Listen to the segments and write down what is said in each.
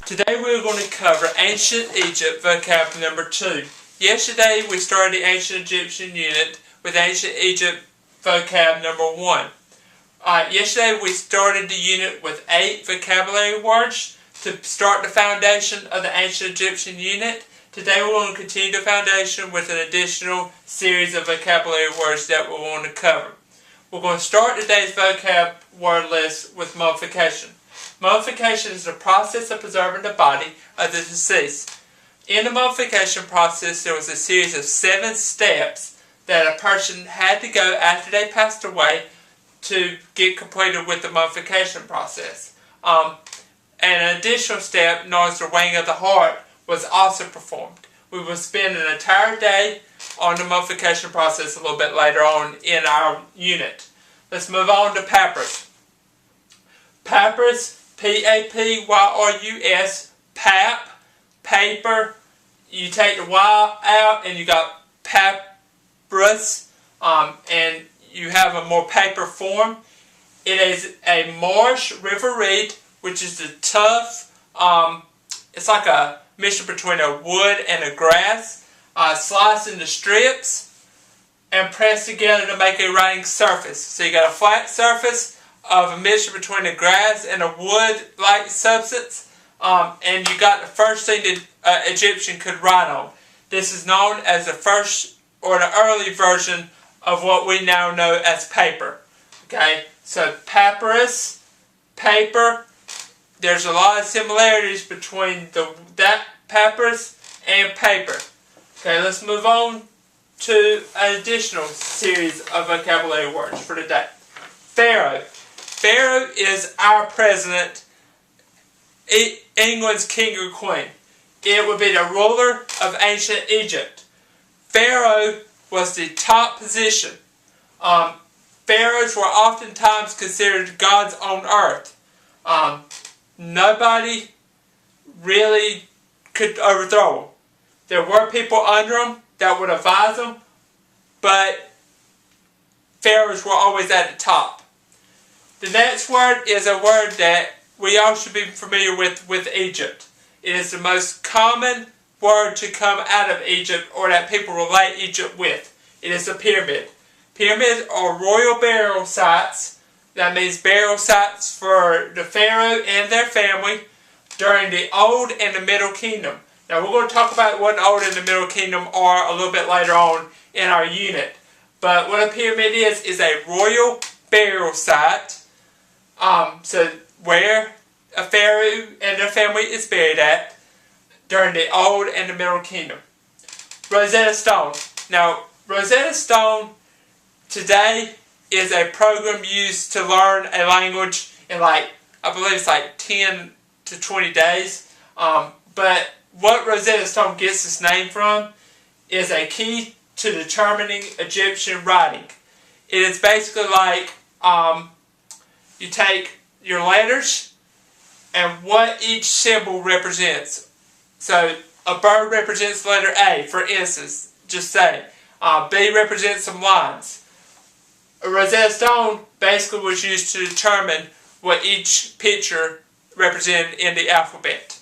Today we're going to cover Ancient Egypt vocab number 2. Yesterday we started the Ancient Egyptian unit with Ancient Egypt vocab number 1. Yesterday we started the unit with 8 vocabulary words to start the foundation of the Ancient Egyptian unit. Today we're going to continue the foundation with an additional series of vocabulary words that we're going to cover. We're going to start today's vocab word list with mummification. Mummification is the process of preserving the body of the deceased. In the mummification process, there was a series of 7 steps that a person had to go after they passed away to get completed with the mummification process. An additional step, known as the weighing of the heart, was also performed. We will spend an entire day on the mummification process a little bit later on in our unit. Let's move on to papyrus. Papyrus, P-A-P-Y-R-U-S, pap, paper. You take the Y out and you got papyrus, and you have a more paper form. It is a marsh river reed, which is the tough, it's like a mixture between a wood and a grass, sliced into strips and pressed together to make a writing surface. So you got a flat surface of a mixture between a grass and a wood-like substance, and you got the first thing that Egyptian could write on. This is known as the first or the early version of what we now know as paper. Okay, so papyrus, paper. There's a lot of similarities between that papyrus and paper. Okay, let's move on to an additional series of vocabulary words for today. Pharaoh. Pharaoh is our president, England's king or queen. It would be the ruler of ancient Egypt. Pharaoh was the top position. Pharaohs were oftentimes considered gods on earth. Nobody really could overthrow them. There were people under them that would advise them, but pharaohs were always at the top. The next word is a word that we all should be familiar with Egypt. It is the most common word to come out of Egypt, or that people relate Egypt with. It is a pyramid. Pyramids are royal burial sites. That means burial sites for the pharaoh and their family during the Old and the Middle Kingdom. Now we're going to talk about what the Old and the Middle Kingdom are a little bit later on in our unit. But what a pyramid is a royal burial site. So where a pharaoh and their family is buried at during the Old and the Middle Kingdom. Rosetta Stone. Now Rosetta Stone today is a program used to learn a language in I believe it's 10 to 20 days. But what Rosetta Stone gets its name from is a key to determining Egyptian writing. It is basically like you take your letters and what each symbol represents. So a bird represents the letter A, for instance, just say. B represents some lines. A Rosetta Stone basically was used to determine what each picture represented in the alphabet.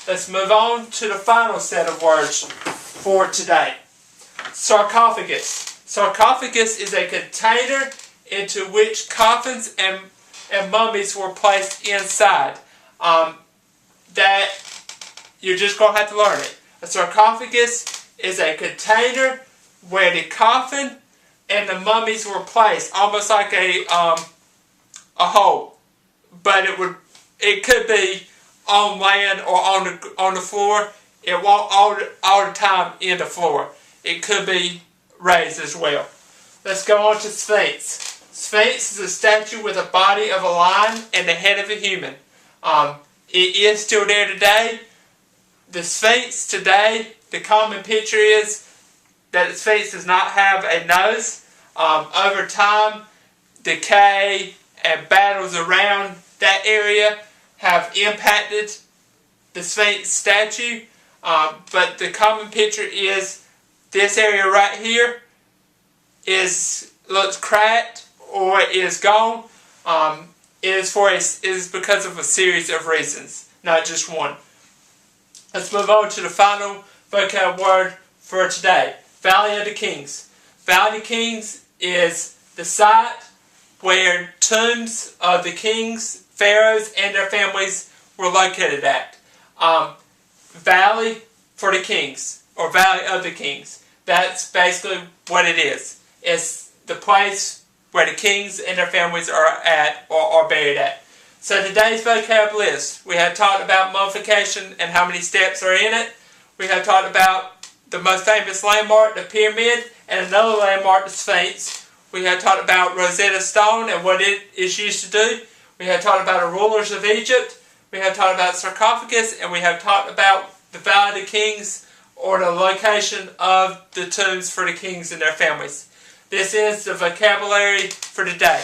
Let's move on to the final set of words for today. Sarcophagus. Sarcophagus is a container into which coffins and mummies were placed inside. That you're just going to have to learn it. A sarcophagus is a container where the coffin and the mummies were placed, almost like a hole. But it could be on land or on the floor. It won't all the time in the floor. It could be raised as well. Let's go on to Sphinx. Sphinx is a statue with the body of a lion and the head of a human. It is still there today. The Sphinx today, the common picture is that the Sphinx does not have a nose. Over time, decay and battles around that area have impacted the Sphinx statue. But the common picture is this area right here looks cracked or is gone. It is because of a series of reasons. not just one. Let's move on to the final vocab word for today. Valley of the Kings. Valley of the Kings is the site where tombs of the kings, pharaohs, and their families were located at. Valley for the Kings, or Valley of the Kings. That's basically what it is. It's the place where the kings and their families are at, or are buried at. So today's vocab list, we have talked about mummification and how many steps are in it. We have talked about the most famous landmark, the pyramid, and another landmark, the Sphinx. We have talked about Rosetta Stone and what it is used to do. We have talked about the rulers of Egypt. We have talked about sarcophagus, and we have talked about the Valley of the Kings, or the location of the tombs for the kings and their families. This is the vocabulary for today.